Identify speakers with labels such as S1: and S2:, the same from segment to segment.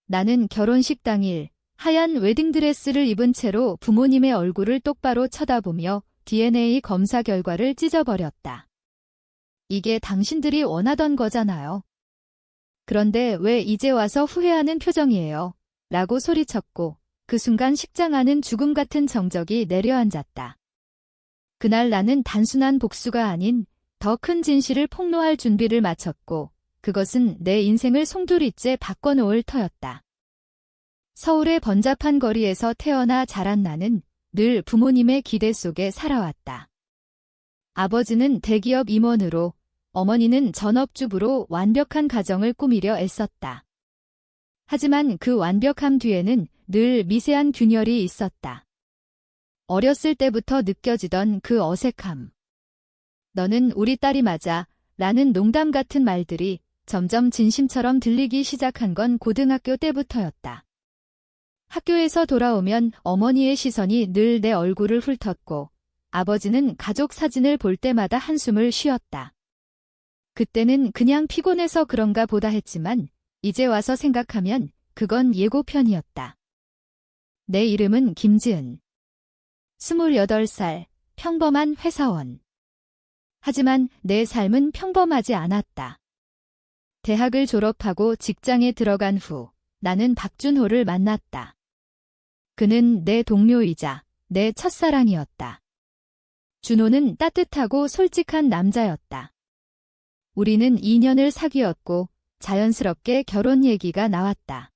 S1: 나는 결혼식 당일 하얀 웨딩드레스를 입은 채로 부모님의 얼굴을 똑바로 쳐다보며 DNA 검사 결과를 찢어버렸다. 이게 당신들이 원하던 거잖아요. 그런데 왜 이제 와서 후회하는 표정이에요? 라고 소리쳤고 그 순간 식장 안은 죽음 같은 정적이 내려앉았다. 그날 나는 단순한 복수가 아닌 더 큰 진실을 폭로할 준비를 마쳤고 그것은 내 인생을 송두리째 바꿔놓을 터였다. 서울의 번잡한 거리에서 태어나 자란 나는 늘 부모님의 기대 속에 살아왔다. 아버지는 대기업 임원으로, 어머니는 전업주부로 완벽한 가정을 꾸미려 애썼다. 하지만 그 완벽함 뒤에는 늘 미세한 균열이 있었다. 어렸을 때부터 느껴지던 그 어색함. 너는 우리 딸이 맞아 라는 농담 같은 말들이 점점 진심처럼 들리기 시작한 건 고등학교 때부터였다. 학교에서 돌아오면 어머니의 시선이 늘 내 얼굴을 훑었고 아버지는 가족 사진을 볼 때마다 한숨을 쉬었다. 그때는 그냥 피곤해서 그런가 보다 했지만 이제 와서 생각하면 그건 예고편이었다. 내 이름은 김지은. 28살, 평범한 회사원. 하지만 내 삶은 평범하지 않았다. 대학을 졸업하고 직장에 들어간 후 나는 박준호를 만났다. 그는 내 동료이자 내 첫사랑이었다. 준호는 따뜻하고 솔직한 남자였다. 우리는 2년을 사귀었고 자연스럽게 결혼 얘기가 나왔다.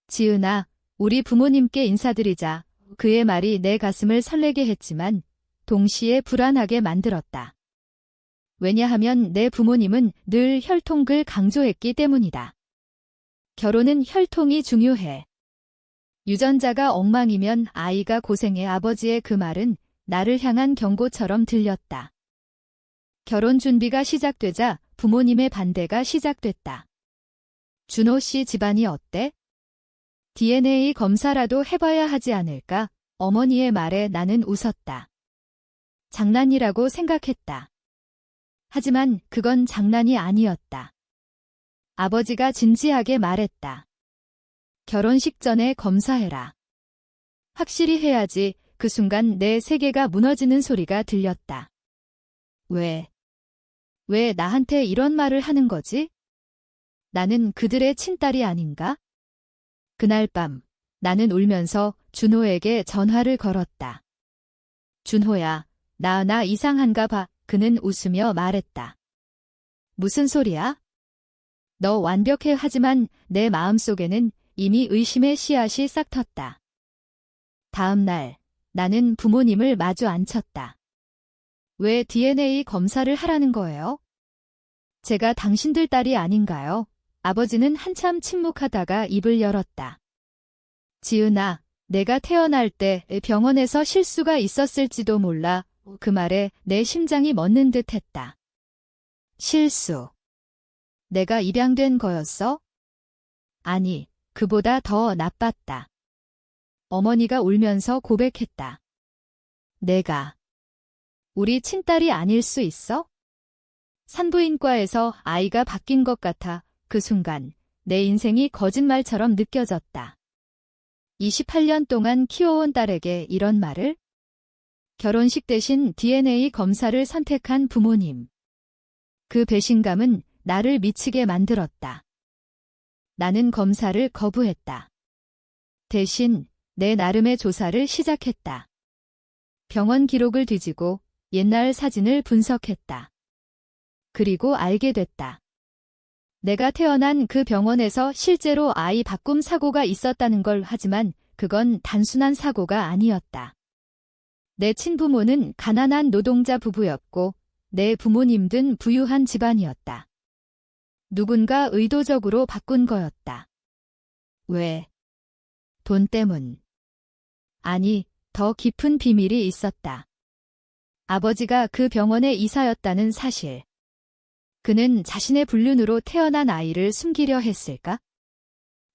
S1: 지은아, 우리 부모님께 인사드리자. 그의 말이 내 가슴을 설레게 했지만 동시에 불안하게 만들었다. 왜냐하면 내 부모님은 늘 혈통을 강조했기 때문이다. 결혼은 혈통이 중요해. 유전자가 엉망이면 아이가 고생해. 아버지의 그 말은 나를 향한 경고처럼 들렸다. 결혼 준비가 시작되자 부모님의 반대가 시작됐다. 준호 씨 집안이 어때? DNA 검사라도 해봐야 하지 않을까? 어머니의 말에 나는 웃었다. 장난이라고 생각했다. 하지만 그건 장난이 아니었다. 아버지가 진지하게 말했다. 결혼식 전에 검사해라. 확실히 해야지. 그 순간 내 세계가 무너지는 소리가 들렸다. 왜 나한테 이런 말을 하는 거지? 나는 그들의 친딸이 아닌가? 그날 밤 나는 울면서 준호에게 전화를 걸었다. 준호야, 나 이상한가 봐. 그는 웃으며 말했다. 무슨 소리야? 너 완벽해. 하지만 내 마음속에는 이미 의심의 씨앗이 싹 텄다. 다음 날 나는 부모님을 마주 앉혔다. 왜 DNA 검사를 하라는 거예요? 제가 당신들 딸이 아닌가요? 아버지는 한참 침묵하다가 입을 열었다. 지은아, 내가 태어날 때 병원에서 실수가 있었을지도 몰라. 그 말에 내 심장이 멎는 듯 했다. 실수. 내가 입양된 거였어? 아니, 그보다 더 나빴다. 어머니가 울면서 고백했다. 내가 우리 친딸이 아닐 수 있어? 산부인과에서 아이가 바뀐 것 같아. 그 순간 내 인생이 거짓말처럼 느껴졌다. 28년 동안 키워온 딸에게 이런 말을? 결혼식 대신 DNA 검사를 선택한 부모님. 그 배신감은 나를 미치게 만들었다. 나는 검사를 거부했다. 대신 내 나름의 조사를 시작했다. 병원 기록을 뒤지고 옛날 사진을 분석했다. 그리고 알게 됐다. 내가 태어난 그 병원에서 실제로 아이 바꿈 사고가 있었다는 걸. 하지만 그건 단순한 사고가 아니었다. 내 친부모는 가난한 노동자 부부였고 내 부모님은 부유한 집안이었다. 누군가 의도적으로 바꾼 거였다. 왜? 돈 때문. 아니, 더 깊은 비밀이 있었다. 아버지가 그 병원의 의사였다는 사실. 그는 자신의 불륜으로 태어난 아이를 숨기려 했을까?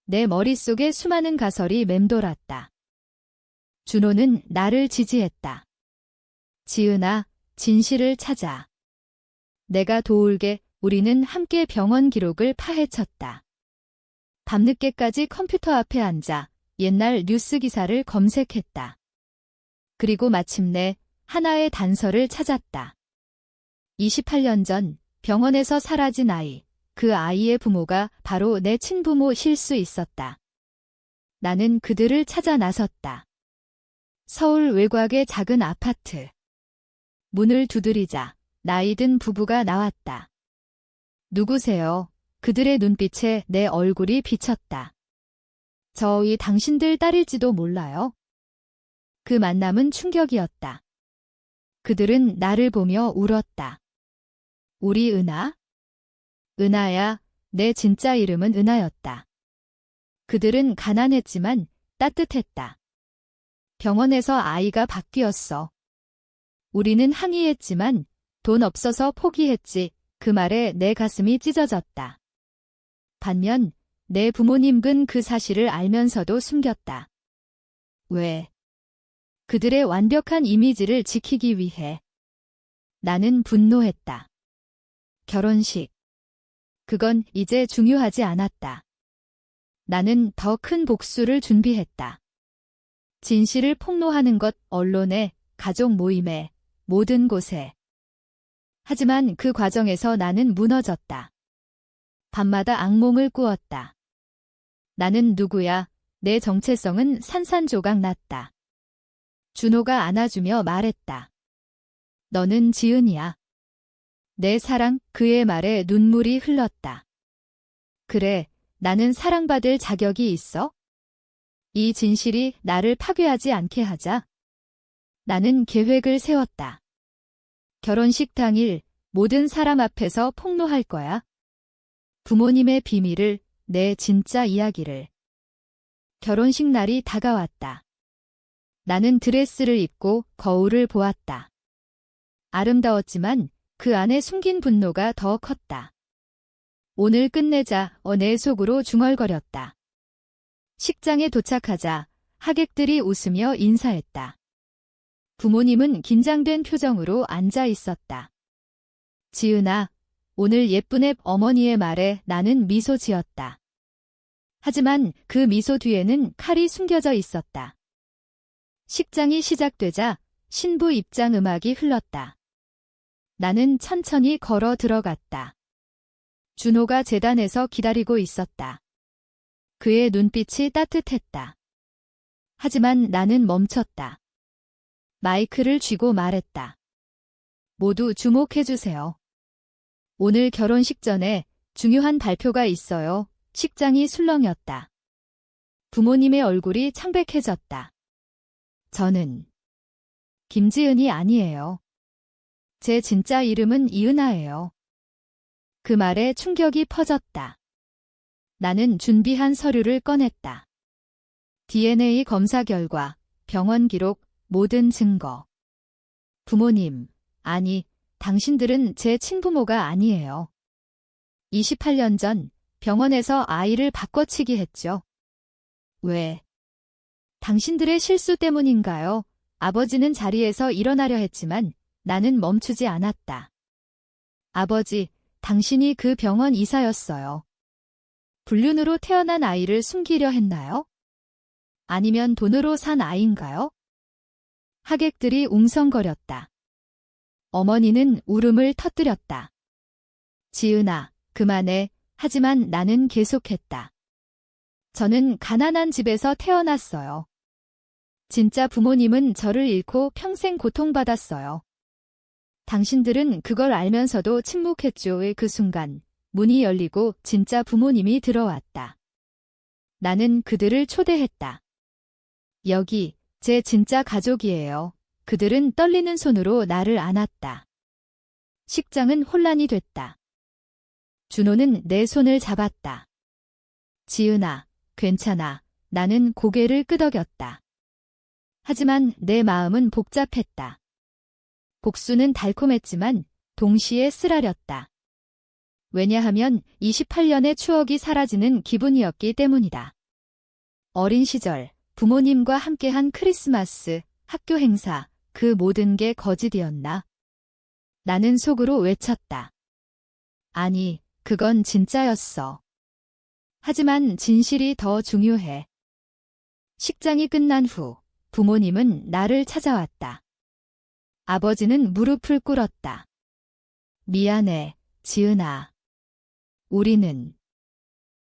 S1: 내 머릿속에 수많은 가설이 맴돌았다. 준호는 나를 지지했다. 지은아, 진실을 찾아. 내가 도울게. 우리는 함께 병원 기록을 파헤쳤다. 밤늦게까지 컴퓨터 앞에 앉아 옛날 뉴스 기사를 검색했다. 그리고 마침내 하나의 단서를 찾았다. 28년 전 병원에서 사라진 아이, 그 아이의 부모가 바로 내 친부모실 수 있었다. 나는 그들을 찾아 나섰다. 서울 외곽의 작은 아파트. 문을 두드리자 나이 든 부부가 나왔다. 누구세요? 그들의 눈빛에 내 얼굴이 비쳤다. 저희 당신들 딸일지도 몰라요. 그 만남은 충격이었다. 그들은 나를 보며 울었다. 우리 은하? 은하야, 내 진짜 이름은 은하였다. 그들은 가난했지만 따뜻했다. 병원에서 아이가 바뀌었어. 우리는 항의했지만 돈 없어서 포기했지. 그 말에 내 가슴이 찢어졌다. 반면 내 부모님은 그 사실을 알면서도 숨겼다. 왜? 그들의 완벽한 이미지를 지키기 위해. 나는 분노했다. 결혼식. 그건 이제 중요하지 않았다. 나는 더 큰 복수를 준비했다. 진실을 폭로하는 것, 언론에, 가족 모임에, 모든 곳에. 하지만 그 과정에서 나는 무너졌다. 밤마다 악몽을 꾸었다. 나는 누구야? 내 정체성은 산산조각 났다. 준호가 안아주며 말했다. 너는 지은이야. 내 사랑, 그의 말에 눈물이 흘렀다. 그래, 나는 사랑받을 자격이 있어? 이 진실이 나를 파괴하지 않게 하자. 나는 계획을 세웠다. 결혼식 당일 모든 사람 앞에서 폭로할 거야. 부모님의 비밀을, 내 진짜 이야기를. 결혼식 날이 다가왔다. 나는 드레스를 입고 거울을 보았다. 아름다웠지만 그 안에 숨긴 분노가 더 컸다. 오늘 끝내자, 내 속으로 중얼거렸다. 식장에 도착하자 하객들이 웃으며 인사했다. 부모님은 긴장된 표정으로 앉아 있었다. 지은아, 오늘 예쁜 애 어머니의 말에 나는 미소 지었다. 하지만 그 미소 뒤에는 칼이 숨겨져 있었다. 식장이 시작되자 신부 입장 음악이 흘렀다. 나는 천천히 걸어 들어갔다. 준호가 제단에서 기다리고 있었다. 그의 눈빛이 따뜻했다. 하지만 나는 멈췄다. 마이크를 쥐고 말했다. 모두 주목해주세요. 오늘 결혼식 전에 중요한 발표가 있어요. 식장이 술렁였다. 부모님의 얼굴이 창백해졌다. 저는 김지은이 아니에요. 제 진짜 이름은 이은하예요. 그 말에 충격이 퍼졌다. 나는 준비한 서류를 꺼냈다. DNA 검사 결과, 병원 기록, 모든 증거. 부모님, 아니, 당신들은 제 친부모가 아니에요. 28년 전 병원에서 아이를 바꿔치기 했죠. 왜? 당신들의 실수 때문인가요? 아버지는 자리에서 일어나려 했지만 나는 멈추지 않았다. 아버지, 당신이 그 병원 이사였어요. 불륜으로 태어난 아이를 숨기려 했나요? 아니면 돈으로 산 아이인가요? 하객들이 웅성거렸다. 어머니는 울음을 터뜨렸다. 지은아, 그만해. 하지만 나는 계속했다. 저는 가난한 집에서 태어났어요. 진짜 부모님은 저를 잃고 평생 고통받았어요. 당신들은 그걸 알면서도 침묵했죠. 그 순간 문이 열리고 진짜 부모님이 들어왔다. 나는 그들을 초대했다. 여기 제 진짜 가족이에요. 그들은 떨리는 손으로 나를 안았다. 식장은 혼란이 됐다. 준호는 내 손을 잡았다. 지은아, 괜찮아. 나는 고개를 끄덕였다. 하지만 내 마음은 복잡했다. 복수는 달콤했지만 동시에 쓰라렸다. 왜냐하면 28년의 추억이 사라지는 기분이었기 때문이다. 어린 시절, 부모님과 함께한 크리스마스, 학교 행사, 그 모든 게 거짓이었나? 나는 속으로 외쳤다. 아니, 그건 진짜였어. 하지만 진실이 더 중요해. 식장이 끝난 후 부모님은 나를 찾아왔다. 아버지는 무릎을 꿇었다. 미안해, 지은아. 우리는.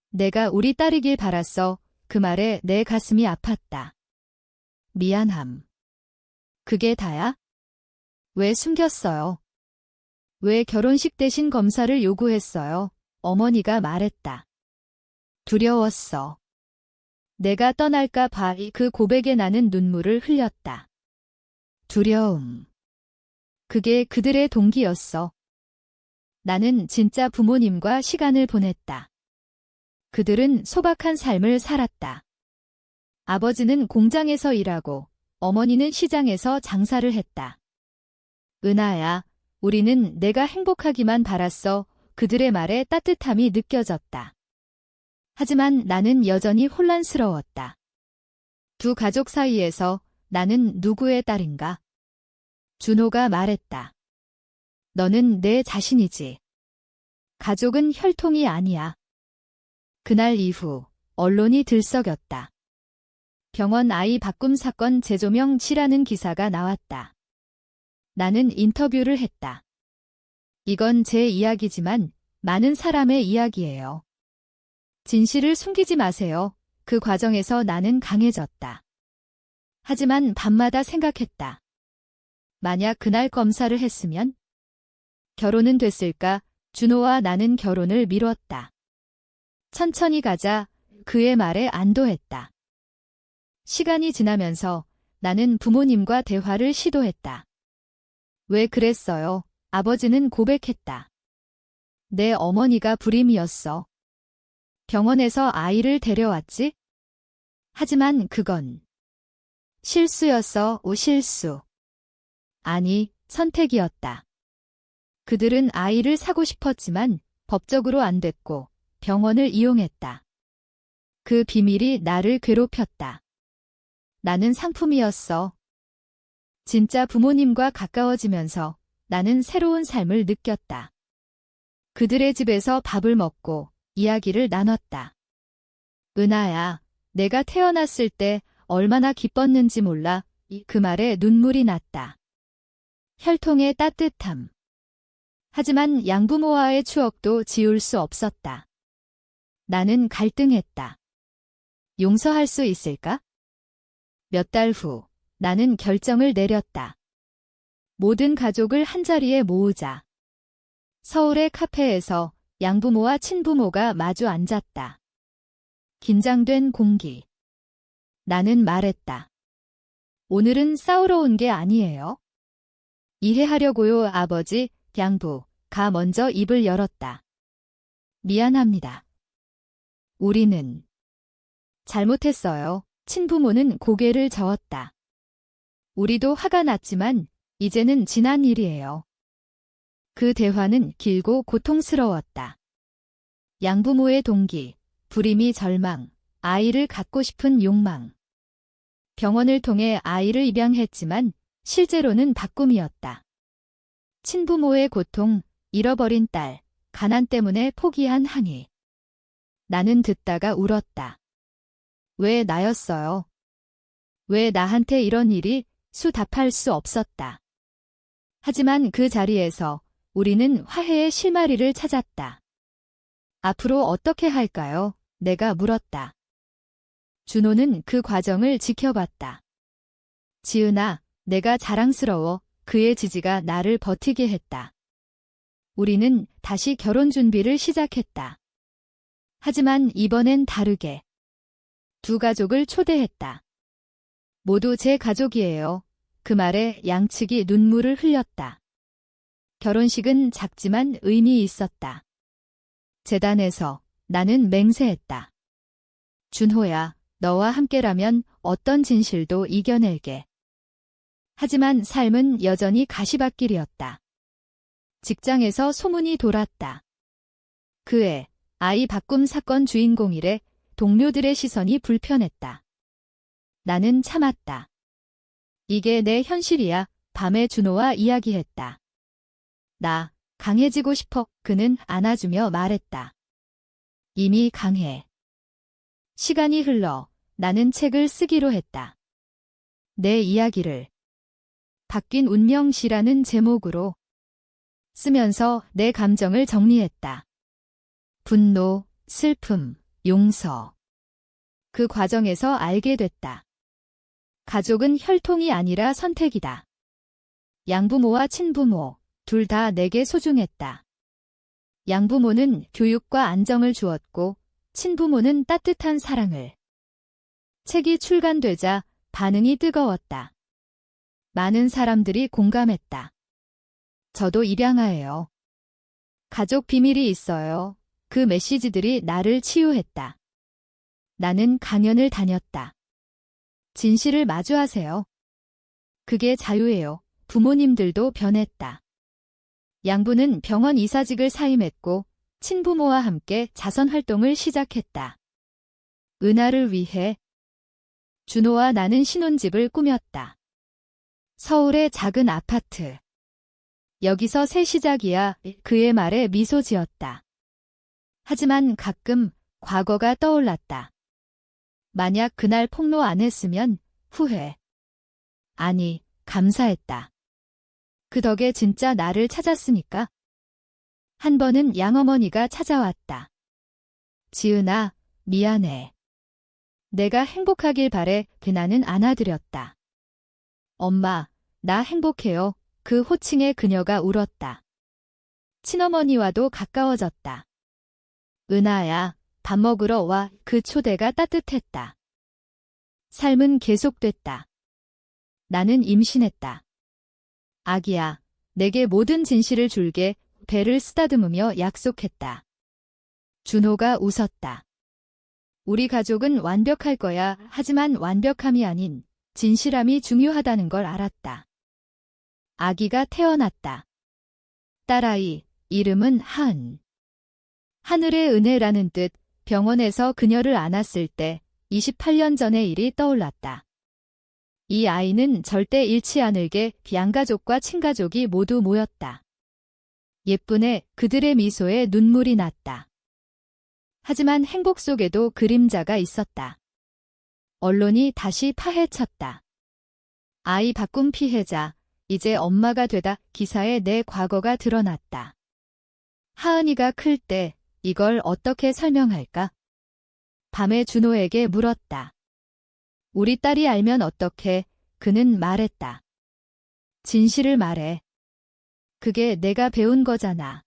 S1: 내가 우리 딸이길 바랐어. 그 말에 내 가슴이 아팠다. 미안함. 그게 다야? 왜 숨겼어요? 왜 결혼식 대신 검사를 요구했어요? 어머니가 말했다. 두려웠어. 내가 떠날까 봐. 그 고백에 나는 눈물을 흘렸다. 두려움. 그게 그들의 동기였어. 나는 진짜 부모님과 시간을 보냈다. 그들은 소박한 삶을 살았다. 아버지는 공장에서 일하고 어머니는 시장에서 장사를 했다. 은하야, 우리는 내가 행복하기만 바랐어. 그들의 말에 따뜻함이 느껴졌다. 하지만 나는 여전히 혼란스러웠다. 두 가족 사이에서 나는 누구의 딸인가? 준호가 말했다. 너는 내 자신이지. 가족은 혈통이 아니야. 그날 이후 언론이 들썩였다. 병원 아이 바꿈 사건 재조명치라는 기사가 나왔다. 나는 인터뷰를 했다. 이건 제 이야기지만 많은 사람의 이야기예요. 진실을 숨기지 마세요. 그 과정에서 나는 강해졌다. 하지만 밤마다 생각했다. 만약 그날 검사를 했으면? 결혼은 됐을까? 준호와 나는 결혼을 미뤘다. 천천히 가자. 그의 말에 안도했다. 시간이 지나면서 나는 부모님과 대화를 시도했다. 왜 그랬어요? 아버지는 고백했다. 내 어머니가 불임이었어. 병원에서 아이를 데려왔지? 하지만 그건 실수였어. 실수. 아니, 선택이었다. 그들은 아이를 사고 싶었지만 법적으로 안 됐고 병원을 이용했다. 그 비밀이 나를 괴롭혔다. 나는 상품이었어. 진짜 부모님과 가까워지면서 나는 새로운 삶을 느꼈다. 그들의 집에서 밥을 먹고 이야기를 나눴다. 은하야, 내가 태어났을 때 얼마나 기뻤는지 몰라. 그 말에 눈물이 났다. 혈통의 따뜻함. 하지만 양부모와의 추억도 지울 수 없었다. 나는 갈등했다. 용서할 수 있을까? 몇 달 후 나는 결정을 내렸다. 모든 가족을 한자리에 모으자. 서울의 카페에서 양부모와 친부모가 마주 앉았다. 긴장된 공기. 나는 말했다. 오늘은 싸우러 온 게 아니에요. 이해하려고요. 아버지, 양부가 먼저 입을 열었다. 미안합니다. 우리는 잘못했어요. 친부모는 고개를 저었다. 우리도 화가 났지만 이제는 지난 일이에요. 그 대화는 길고 고통스러웠다. 양부모의 동기, 불임이 절망, 아이를 갖고 싶은 욕망. 병원을 통해 아이를 입양했지만 실제로는 바꿈이었다. 친부모의 고통, 잃어버린 딸, 가난 때문에 포기한 항의. 나는 듣다가 울었다. 왜 나였어요? 왜 나한테 이런 일이? 답할 수 없었다. 하지만 그 자리에서 우리는 화해의 실마리를 찾았다. 앞으로 어떻게 할까요? 내가 물었다. 준호는 그 과정을 지켜봤다. 지은아, 내가 자랑스러워. 그의 지지가 나를 버티게 했다. 우리는 다시 결혼 준비를 시작했다. 하지만 이번엔 다르게. 두 가족을 초대했다. 모두 제 가족이에요. 그 말에 양측이 눈물을 흘렸다. 결혼식은 작지만 의미 있었다. 재단에서 나는 맹세했다. 준호야, 너와 함께라면 어떤 진실도 이겨낼게. 하지만 삶은 여전히 가시밭길이었다. 직장에서 소문이 돌았다. 그의 아이 바꿈 사건 주인공이래. 동료들의 시선이 불편했다. 나는 참았다. 이게 내 현실이야. 밤에 준호와 이야기했다. 나 강해지고 싶어. 그는 안아주며 말했다. 이미 강해. 시간이 흘러 나는 책을 쓰기로 했다. 내 이야기를 바뀐 운명시라는 제목으로 쓰면서 내 감정을 정리했다. 분노, 슬픔, 용서. 그 과정에서 알게 됐다. 가족은 혈통이 아니라 선택이다. 양부모와 친부모, 둘 다 내게 소중했다. 양부모는 교육과 안정을 주었고, 친부모는 따뜻한 사랑을. 책이 출간되자 반응이 뜨거웠다. 많은 사람들이 공감했다. 저도 입양아예요. 가족 비밀이 있어요. 그 메시지들이 나를 치유했다. 나는 강연을 다녔다. 진실을 마주하세요. 그게 자유예요. 부모님들도 변했다. 양부는 병원 이사직을 사임했고 친부모와 함께 자선활동을 시작했다. 은하를 위해 준호와 나는 신혼집을 꾸몄다. 서울의 작은 아파트. 여기서 새 시작이야. 그의 말에 미소 지었다. 하지만 가끔 과거가 떠올랐다. 만약 그날 폭로 안 했으면 후회. 아니, 감사했다. 그 덕에 진짜 나를 찾았으니까. 한 번은 양어머니가 찾아왔다. 지은아, 미안해. 내가 행복하길 바래. 나는 안아드렸다. 엄마, 나 행복해요. 그 호칭에 그녀가 울었다. 친어머니와도 가까워졌다. 은하야, 밥 먹으러 와. 그 초대가 따뜻했다. 삶은 계속됐다. 나는 임신했다. 아기야, 내게 모든 진실을 줄게. 배를 쓰다듬으며 약속했다. 준호가 웃었다. 우리 가족은 완벽할 거야. 하지만 완벽함이 아닌 진실함이 중요하다는 걸 알았다. 아기가 태어났다. 딸아이, 이름은 하은. 하늘의 은혜라는 뜻. 병원에서 그녀를 안았을 때 28년 전의 일이 떠올랐다. 이 아이는 절대 잃지 않을게. 양가족과 친가족이 모두 모였다. 예쁜애, 그들의 미소에 눈물이 났다. 하지만 행복 속에도 그림자가 있었다. 언론이 다시 파헤쳤다. 아이 바꿈 피해자, 이제 엄마가 되다. 기사에 내 과거가 드러났다. 하은이가 클 때 이걸 어떻게 설명할까? 밤에 준호에게 물었다. 우리 딸이 알면 어떡해? 그는 말했다. 진실을 말해. 그게 내가 배운 거잖아.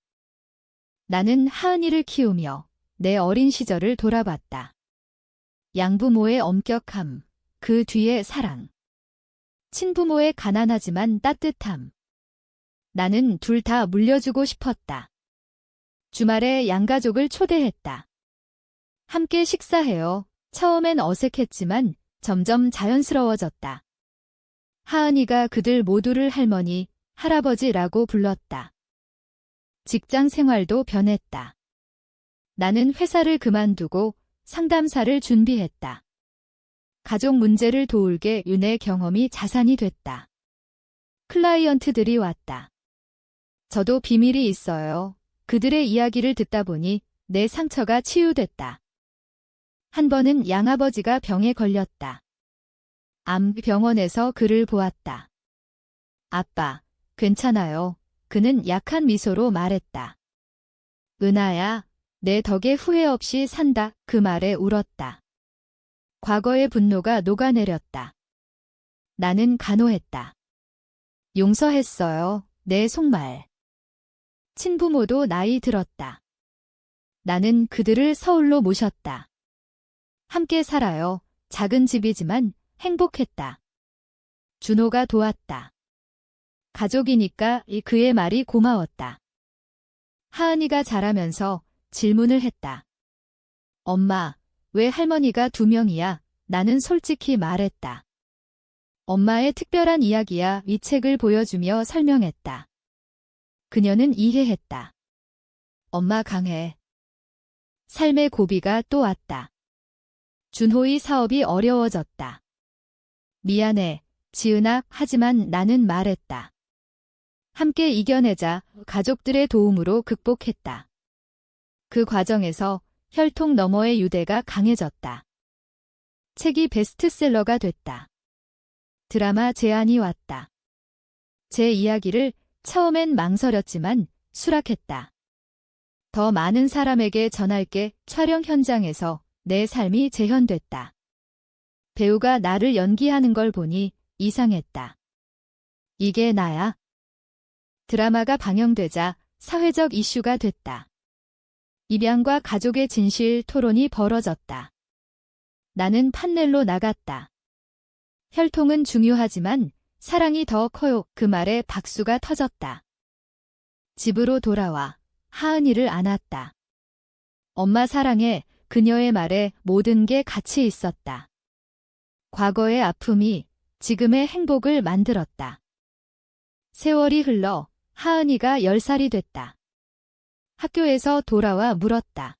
S1: 나는 하은이를 키우며 내 어린 시절을 돌아봤다. 양부모의 엄격함, 그 뒤에 사랑. 친부모의 가난하지만 따뜻함. 나는 둘 다 물려주고 싶었다. 주말에 양가족을 초대했다. 함께 식사해요. 처음엔 어색했지만 점점 자연스러워졌다. 하은이가 그들 모두를 할머니, 할아버지라고 불렀다. 직장 생활도 변했다. 나는 회사를 그만두고 상담사를 준비했다. 가족 문제를 도울게 내 경험이 자산이 됐다. 클라이언트들이 왔다. 저도 비밀이 있어요. 그들의 이야기를 듣다 보니 내 상처가 치유됐다. 한 번은 양아버지가 병에 걸렸다. 암병원에서 그를 보았다. 아빠, 괜찮아요. 그는 약한 미소로 말했다. 은하야, 내 덕에 후회 없이 산다. 그 말에 울었다. 과거의 분노가 녹아내렸다. 나는 간호했다. 용서했어요. 내 속말. 친부모도 나이 들었다. 나는 그들을 서울로 모셨다. 함께 살아요. 작은 집이지만 행복했다. 준호가 도왔다. 가족이니까 그의 말이 고마웠다. 하은이가 자라면서 질문을 했다. 엄마, 왜 할머니가 2명이야? 나는 솔직히 말했다. 엄마의 특별한 이야기야. 이 책을 보여주며 설명했다. 그녀는 이해했다. 엄마 강해. 삶의 고비가 또 왔다. 준호의 사업이 어려워졌다. 미안해, 지은아. 하지만 나는 말했다. 함께 이겨내자. 가족들의 도움으로 극복했다. 그 과정에서 혈통 너머의 유대가 강해졌다. 책이 베스트셀러가 됐다. 드라마 제안이 왔다. 제 이야기를 처음엔 망설였지만 수락했다. 더 많은 사람에게 전할게. 촬영 현장에서 내 삶이 재현됐다. 배우가 나를 연기하는 걸 보니 이상했다. 이게 나야? 드라마가 방영되자 사회적 이슈가 됐다. 입양과 가족의 진실 토론이 벌어졌다. 나는 판넬로 나갔다. 혈통은 중요하지만 사랑이 더 커요. 그 말에 박수가 터졌다. 집으로 돌아와 하은이를 안았다. 엄마 사랑해. 그녀의 말에 모든 게 같이 있었다. 과거의 아픔이 지금의 행복을 만들었다. 세월이 흘러 하은이가 10살이 됐다. 학교에서 돌아와 물었다.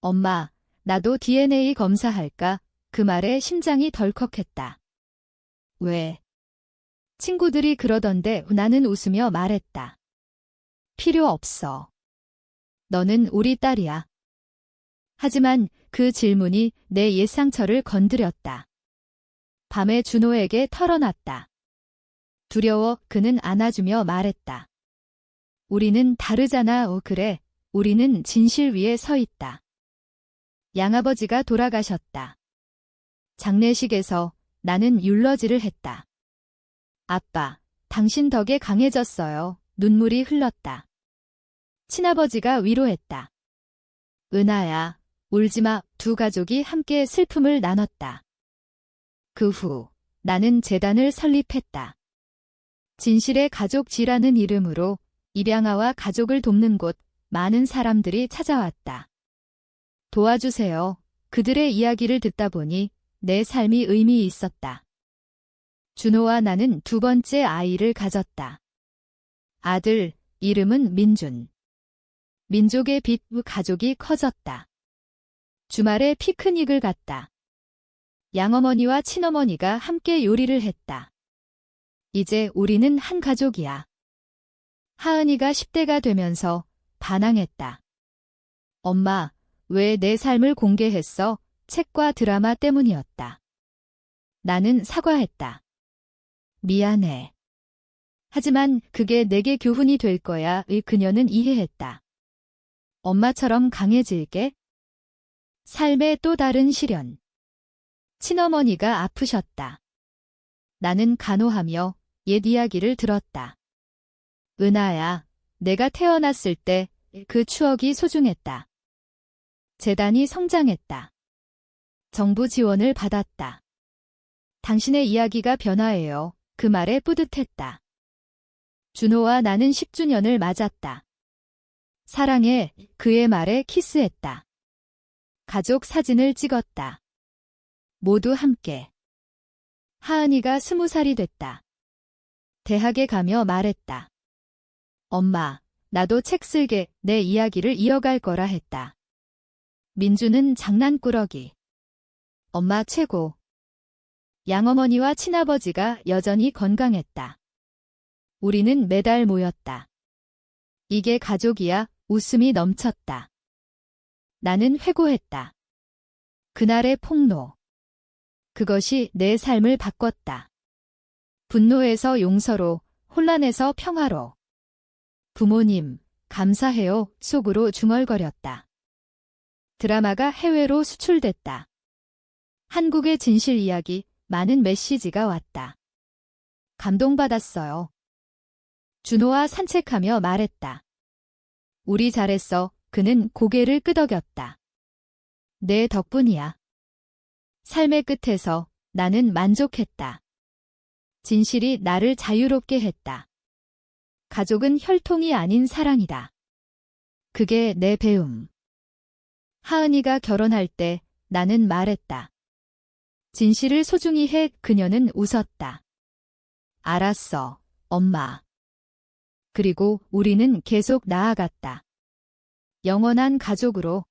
S1: 엄마, 나도 DNA 검사할까? 그 말에 심장이 덜컥했다. 왜? 친구들이 그러던데 나는 웃으며 말했다. 필요 없어. 너는 우리 딸이야. 하지만 그 질문이 내 예상처를 건드렸다. 밤에 준호에게 털어놨다. 두려워. 그는 안아주며 말했다. 우리는 다르잖아. 그래. 우리는 진실 위에 서 있다. 양아버지가 돌아가셨다. 장례식에서 나는 율러지를 했다. 아빠, 당신 덕에 강해졌어요. 눈물이 흘렀다. 친아버지가 위로했다. 은하야, 울지마. 두 가족이 함께 슬픔을 나눴다. 그 후 나는 재단을 설립했다. 진실의 가족지라는 이름으로 입양아와 가족을 돕는 곳. 많은 사람들이 찾아왔다. 도와주세요. 그들의 이야기를 듣다 보니 내 삶이 의미 있었다. 준호와 나는 두 번째 아이를 가졌다. 아들, 이름은 민준. 민족의 빛. 가족이 커졌다. 주말에 피크닉을 갔다. 양어머니와 친어머니가 함께 요리를 했다. 이제 우리는 한 가족이야. 하은이가 10대가 되면서 반항했다. 엄마, 왜 내 삶을 공개했어? 책과 드라마 때문이었다. 나는 사과했다. 미안해. 하지만 그게 내게 교훈이 될 거야. 그녀는 이해했다. 엄마처럼 강해질게. 삶의 또 다른 시련. 친어머니가 아프셨다. 나는 간호하며 옛 이야기를 들었다. 은하야, 내가 태어났을 때 그 추억이 소중했다. 재단이 성장했다. 정부 지원을 받았다. 당신의 이야기가 변화해요. 그 말에 뿌듯했다. 준호와 나는 10주년을 맞았다. 사랑해. 그의 말에 키스했다. 가족 사진을 찍었다. 모두 함께. 하은이가 20살이 됐다. 대학에 가며 말했다. 엄마, 나도 책 쓸게. 내 이야기를 이어갈 거라 했다. 민주는 장난꾸러기. 엄마 최고. 양어머니와 친아버지가 여전히 건강했다. 우리는 매달 모였다. 이게 가족이야. 웃음이 넘쳤다. 나는 회고했다. 그날의 폭로. 그것이 내 삶을 바꿨다. 분노에서 용서로, 혼란에서 평화로. 부모님, 감사해요. 속으로 중얼거렸다. 드라마가 해외로 수출됐다. 한국의 진실 이야기, 많은 메시지가 왔다. 감동받았어요. 준호와 산책하며 말했다. 우리 잘했어. 그는 고개를 끄덕였다. 내 덕분이야. 삶의 끝에서 나는 만족했다. 진실이 나를 자유롭게 했다. 가족은 혈통이 아닌 사랑이다. 그게 내 배움. 하은이가 결혼할 때 나는 말했다. 진실을 소중히 해. 그녀는 웃었다. 알았어, 엄마. 그리고 우리는 계속 나아갔다. 영원한 가족으로.